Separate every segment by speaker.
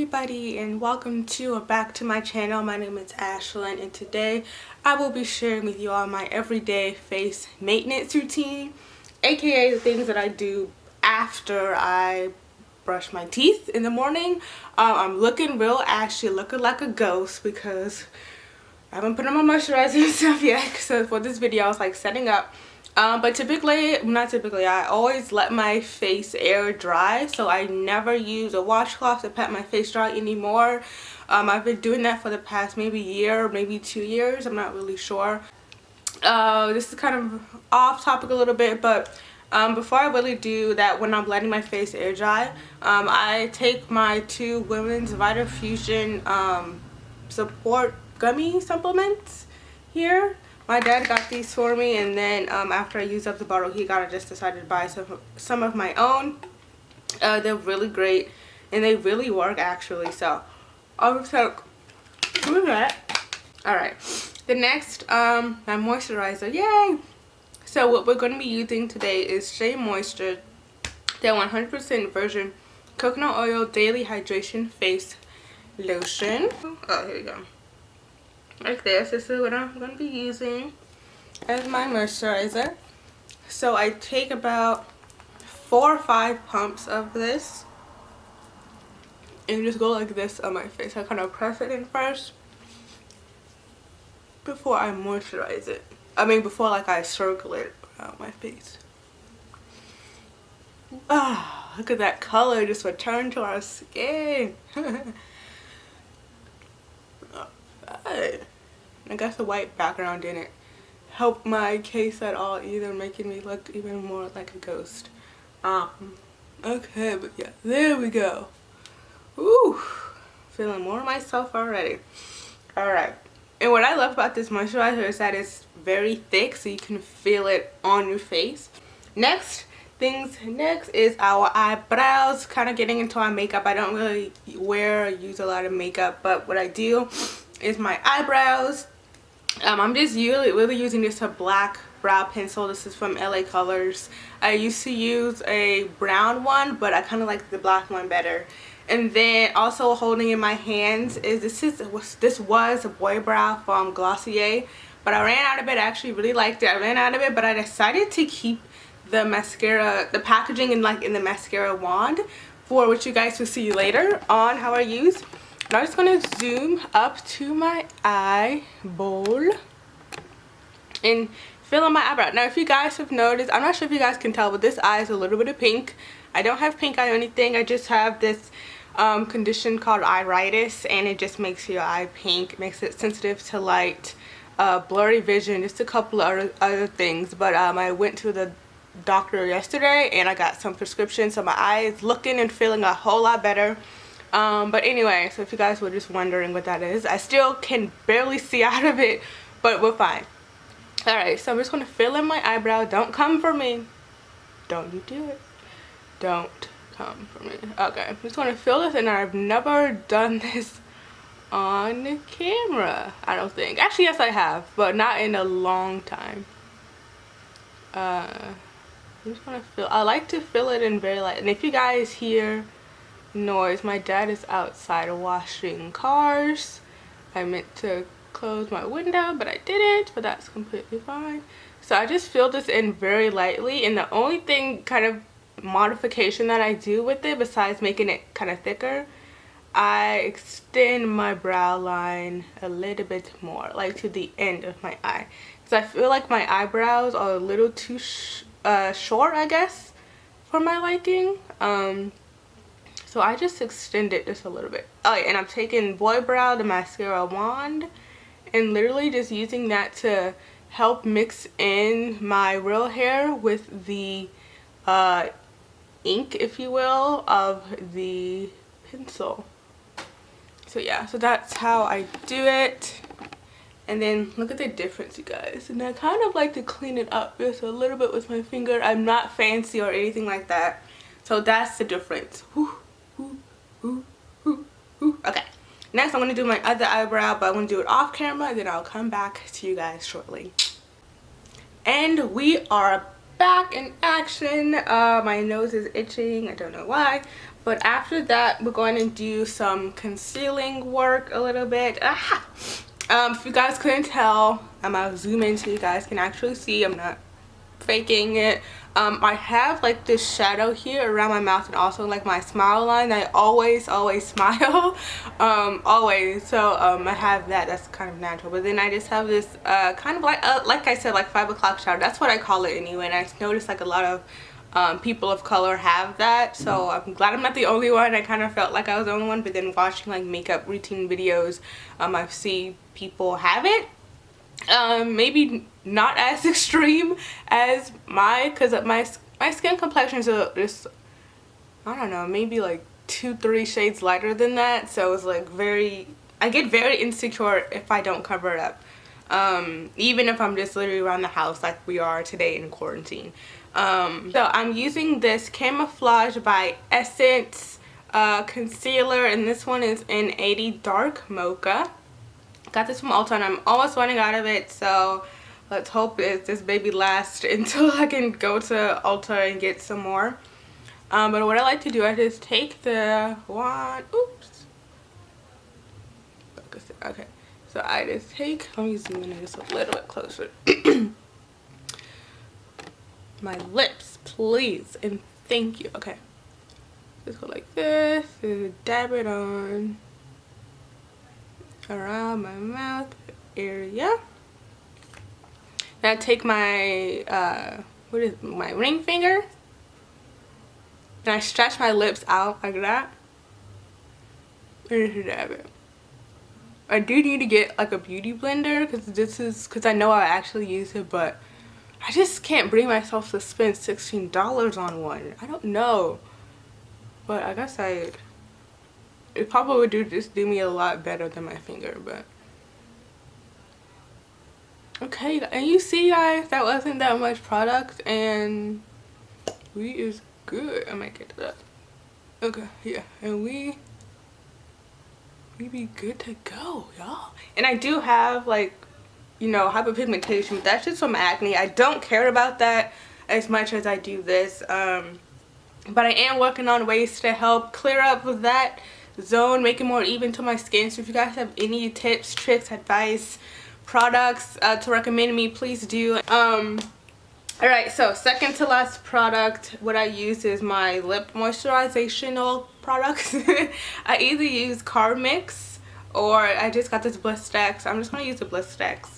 Speaker 1: everybody, and welcome to or back to my channel. My name is Ashlyn, and today I will be sharing with you all my everyday face maintenance routine, aka the things that I do after I brush my teeth in the morning. I'm looking real ashy, looking like a ghost because I haven't put on my moisturizer and stuff yet. So for this video I was like setting up. But typically, not typically, I always let my face air dry, so I never use a washcloth to pat my face dry anymore. I've been doing that for the past maybe year, maybe 2 years, I'm not really sure. This is kind of off topic a little bit, but before I really do that, when I'm letting my face air dry, I take my 2 Women's Vita Fusion support gummy supplements here. My dad got these for me, and then after I used up the bottle he got, I just decided to buy some of my own. They're really great and they really work actually, so I'll take that. Alright, the next my moisturizer, yay! So what we're going to be using today is Shea Moisture, their 100% virgin coconut oil daily hydration face lotion. Oh, here we go. Like this. This is what I'm going to be using as my moisturizer. So I take about 4 or 5 pumps of this and just go like this on my face. I kind of press it in first before I moisturize it. I mean before like I circle it around my face. Ah, look at that color just return to our skin. I guess the white background didn't help my case at all either, making me look even more like a ghost. Okay, but yeah, there we go. Ooh, feeling more myself already. Alright, and what I love about this moisturizer is that it's very thick, so you can feel it on your face. Next is our eyebrows. Kind of getting into our makeup. I don't really use a lot of makeup, but what I do is my eyebrows. I'm just really using this a black brow pencil. This is from LA Colors. I used to use a brown one, but I kind of like the black one better. And then also holding in my hands is this was a boy brow from Glossier, but I ran out of it. I actually really liked it. I ran out of it, but I decided to keep the mascara, the packaging in the mascara wand, for which you guys will see later on how I use. Now I'm just going to zoom up to my eyeball and fill in my eyebrow. Now if you guys have noticed, I'm not sure if you guys can tell, but this eye is a little bit of pink. I don't have pink eye or anything. I just have this condition called iritis, and it just makes your eye pink. It makes it sensitive to light, blurry vision, just a couple of other things. But I went to the doctor yesterday and I got some prescriptions, so my eye is looking and feeling a whole lot better. But anyway, so if you guys were just wondering what that is, I still can barely see out of it, but we're fine. Alright, so I'm just going to fill in my eyebrow. Don't come for me. Don't you do it. Don't come for me. Okay, I'm just going to fill this in. I've never done this on camera, I don't think. Actually, yes I have, but not in a long time. I'm just going to fill. I like to fill it in very light. And if you guys hear noise, my dad is outside washing cars. I meant to close my window, but I didn't, but that's completely fine. So I just fill this in very lightly, and the only thing kind of modification that I do with it, besides making it kind of thicker, I extend my brow line a little bit more, like to the end of my eye, because I feel like my eyebrows are a little too short, I guess, for my liking. So I just extend it just a little bit. Oh yeah, and I'm taking Boy Brow, the mascara wand, and literally just using that to help mix in my real hair with the ink, if you will, of the pencil. So yeah, so that's how I do it. And then look at the difference, you guys. And I kind of like to clean it up just a little bit with my finger. I'm not fancy or anything like that. So that's the difference. Whew. Okay, next I'm going to do my other eyebrow, but I'm going to do it off camera, and then I'll come back to you guys shortly. And we are back in action. My nose is itching, I don't know why, But after that, we're going to do some concealing work a little bit. If you guys couldn't tell, I'll zoom in so you guys can actually see. I'm not faking it. I have like this shadow here around my mouth and also like my smile line. I always smile, always. So I have that. That's kind of natural. But then I just have this kind of like I said, like 5 o'clock shadow. That's what I call it anyway. And I noticed like a lot of people of color have that, so I'm glad I'm not the only one. I kind of felt like I was the only one, but then watching like makeup routine videos, I see people have it. Maybe not as extreme as because my skin complexion is just, I don't know, maybe like 2-3 shades lighter than that, so it's like I get very insecure if I don't cover it up, even if I'm just literally around the house like we are today in quarantine. So I'm using this Camouflage by Essence concealer, and this one is in 80 Dark Mocha. Got this from Ulta and I'm almost running out of it, so let's hope this baby lasts until I can go to Ulta and get some more. But what I like to do, I just take the wand, oops, okay, so I just take, let me zoom in just a little bit closer. My lips, please, and thank you. Okay, just go like this and dab it on around my mouth area. Now I take my my ring finger and I stretch my lips out like that and just dab it. I do need to get like a beauty blender because I know I actually use it, but I just can't bring myself to spend $16 on one. I don't know, but I guess it probably would just do me a lot better than my finger. But okay, and you see guys, that wasn't that much product and we is good. I might get to that. Okay, yeah, and we be good to go, y'all. And I do have like, you know, hyperpigmentation, but that's just from acne. I don't care about that as much as I do this, but I am working on ways to help clear up with that zone, make it more even to my skin. So if you guys have any tips, tricks, advice, products to recommend me, please do. Alright, so second to last product, what I use is my lip moisturizational products. I either use Carb Mix or I just got this Blistex. I'm just going to use the Blistex.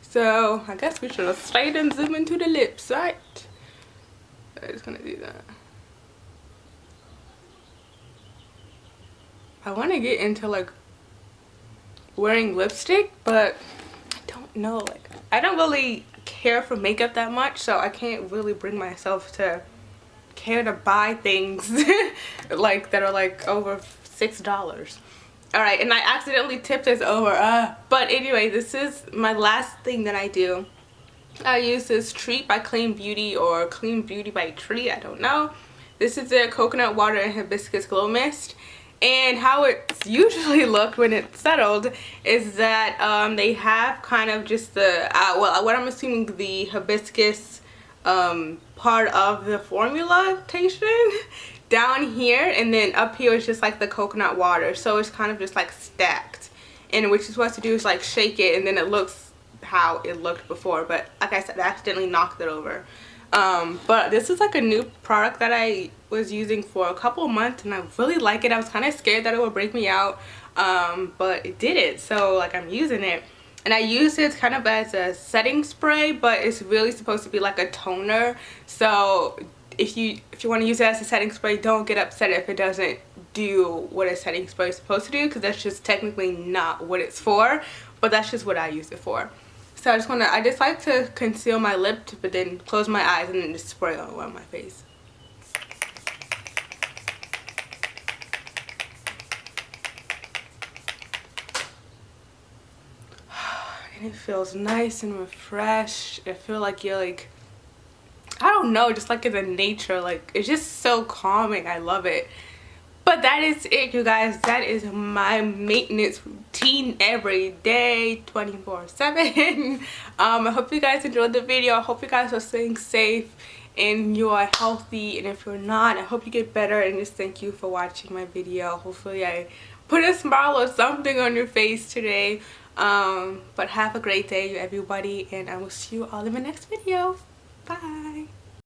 Speaker 1: So I guess we should have stayed and zoom into the lips, right? I'm just going to do that. I want to get into like wearing lipstick, but I don't know, like I don't really care for makeup that much, so I can't really bring myself to care to buy things like that are like over $6. Alright, and I accidentally tipped this over, but anyway, this is my last thing that I do. I use this Treat by Clean Beauty or Clean Beauty by Treat, I don't know. This is their coconut water and hibiscus glow mist. And how it's usually looked when it's settled is that they have kind of just the, well, what I'm assuming the hibiscus part of the formulation down here, and then up here is just like the coconut water. So it's kind of just like stacked. And what you're supposed to do is like shake it and then it looks how it looked before. But like I said, I accidentally knocked it over. But this is like a new product that I was using for a couple months and I really like it. I was kind of scared that it would break me out, but it didn't. So like I'm using it, and I use it kind of as a setting spray, but it's really supposed to be like a toner. So if you want to use it as a setting spray, don't get upset if it doesn't do what a setting spray is supposed to do, because that's just technically not what it's for, but that's just what I use it for. So I just like to conceal my lip, but then close my eyes and then just spray it all on my face. And it feels nice and refreshed. I feel like you're like, I don't know, just like in the nature, like it's just so calming. I love it. But that is it, you guys. That is my maintenance routine every day, 24/7. I hope you guys enjoyed the video. I hope you guys are staying safe and you are healthy, and if you're not, I hope you get better, and just thank you for watching my video. Hopefully I put a smile or something on your face today. But have a great day everybody, and I will see you all in my next video. Bye.